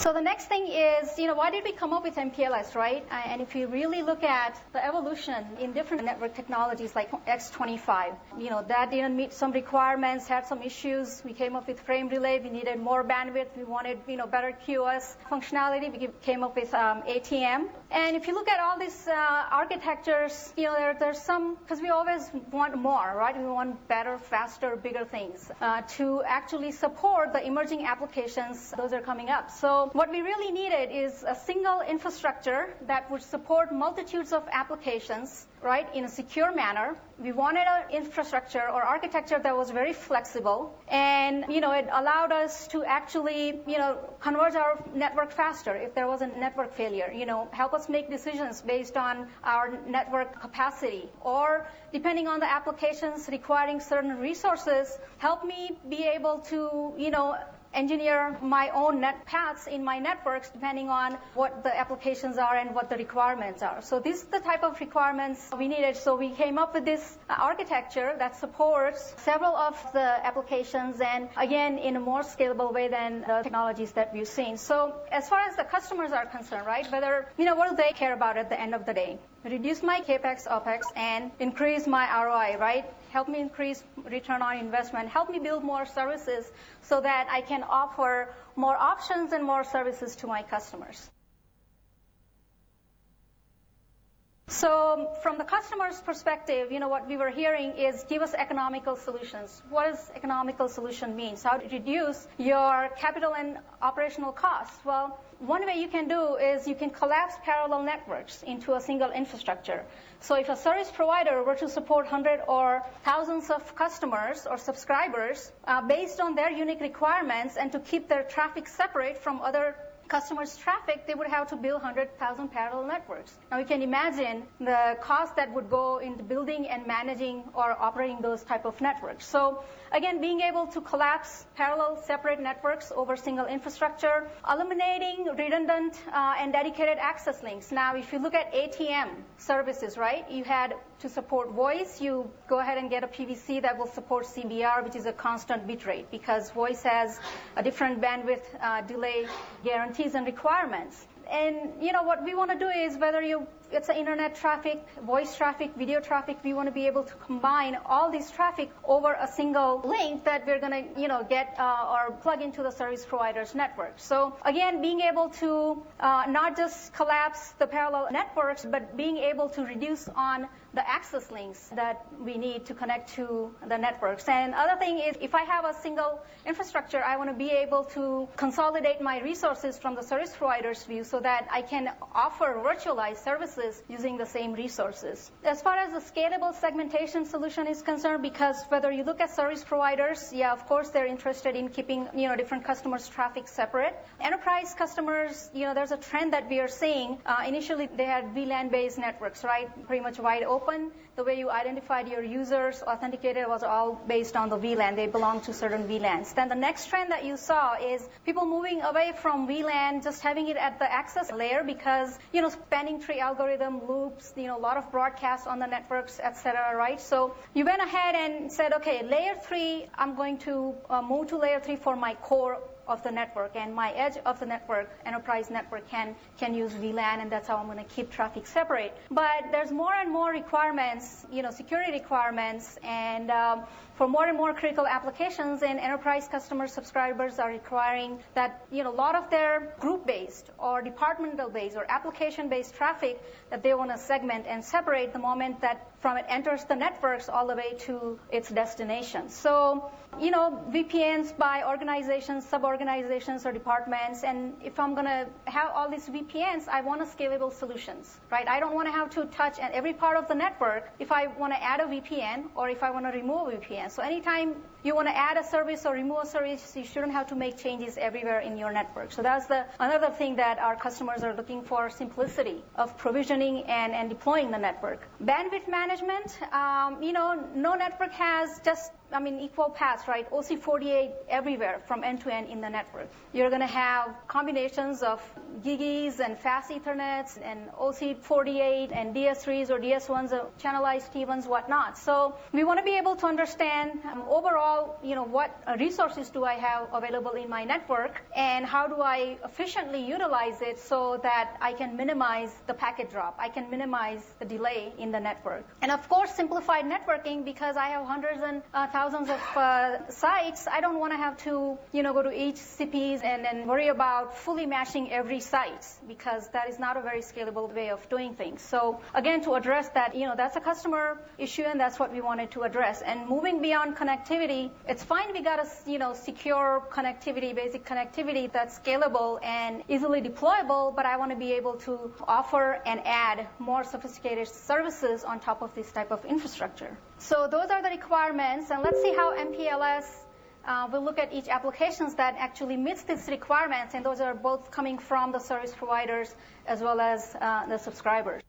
So the next thing is, why did we come up with MPLS, right? And if you really look at the evolution in different network technologies like X25, that didn't meet some requirements, had some issues. We came up with frame relay. We needed more bandwidth. We wanted, better QoS functionality. We came up with ATM. And if you look at all these architectures, there's some, because we always want more, right? We want better, faster, bigger things to actually support the emerging applications. Those are coming up. So what we really needed is a single infrastructure that would support multitudes of applications, right, in a secure manner. We wanted an infrastructure or architecture that was very flexible, and, it allowed us to actually, converge our network faster if there was a network failure, help us make decisions based on our network capacity, or depending on the applications requiring certain resources, help me be able to, engineer my own net paths in my networks depending on what the applications are and what the requirements are. So these are the type of requirements we needed. So we came up with this architecture that supports several of the applications, and again, in a more scalable way than the technologies that we've seen. So as far as the customers are concerned, right, whether, what do they care about at the end of the day? Reduce my CAPEX, OPEX, and increase my ROI, right? Help me increase return on investment. Help me build more services so that I can offer more options and more services to my customers. So from the customer's perspective, what we were hearing is give us economical solutions. What does economical solution mean? So how to reduce your capital and operational costs? Well, one way you can do is you can collapse parallel networks into a single infrastructure. So if a service provider were to support 100 or thousands of customers or subscribers based on their unique requirements, and to keep their traffic separate from other customers' traffic, they would have to build 100,000 parallel networks. Now you can imagine the cost that would go into building and managing or operating those type of networks. So again, being able to collapse parallel separate networks over single infrastructure, eliminating redundant and dedicated access links. Now if you look at ATM services, right, you had to support voice, you go ahead and get a PVC that will support CBR, which is a constant bit rate, because voice has a different bandwidth delay guarantees and requirements. And, what we want to do is whether it's an internet traffic, voice traffic, video traffic, we want to be able to combine all these traffic over a single link that we're going to, get or plug into the service provider's network. So again, being able to not just collapse the parallel networks, but being able to reduce on the access links that we need to connect to the networks. And other thing is, if I have a single infrastructure, I want to be able to consolidate my resources from the service provider's view so that I can offer virtualized services using the same resources. As far as the scalable segmentation solution is concerned, because whether you look at service providers, of course, they're interested in keeping, different customers' traffic separate. Enterprise customers, there's a trend that we are seeing. Initially, they had VLAN-based networks, right? Pretty much wide open. The way you identified your users, authenticated, was all based on the VLAN. They belong to certain VLANs. Then the next trend that you saw is people moving away from VLAN, just having it at the access layer, because, spanning tree algorithm loops, a lot of broadcasts on the networks, etc., right? So you went ahead and said, okay, layer 3, I'm going to move to layer 3 for my core of the network, and my edge of the network, enterprise network, can use VLAN, and that's how I'm going to keep traffic separate. But there's more and more requirements, security requirements, and for more and more critical applications, and enterprise customer subscribers are requiring that, a lot of their group-based or departmental-based or application-based traffic that they want to segment and separate the moment that from it enters the networks all the way to its destination. So, VPNs by organizations, sub-organizations, or departments, and if I'm going to have all these VPNs, I want a scalable solutions, right? I don't want to have to touch every part of the network if I want to add a VPN or if I want to remove a VPN. So anytime you want to add a service or remove a service, you shouldn't have to make changes everywhere in your network. So that's another thing that our customers are looking for, simplicity of provisioning and deploying the network. Bandwidth management, no network has just equal paths, right? OC48 everywhere from end to end in the network. You're going to have combinations of GIGs and fast Ethernets and OC48 and DS3s or DS1s, channelized T1s, whatnot. So we want to be able to understand overall, what resources do I have available in my network, and how do I efficiently utilize it so that I can minimize the packet drop, I can minimize the delay in the network. And of course, simplified networking, because I have hundreds and thousands of sites. I don't want to have to, go to each CPs and worry about fully matching every site, because that is not a very scalable way of doing things. So again, to address that, that's a customer issue, and that's what we wanted to address. And moving beyond connectivity, it's fine. We got a, secure connectivity, basic connectivity that's scalable and easily deployable, but I want to be able to offer and add more sophisticated services on top of this type of infrastructure. So those are the requirements, and let's see how MPLS will look at each applications that actually meets these requirements, and those are both coming from the service providers as well as the subscribers.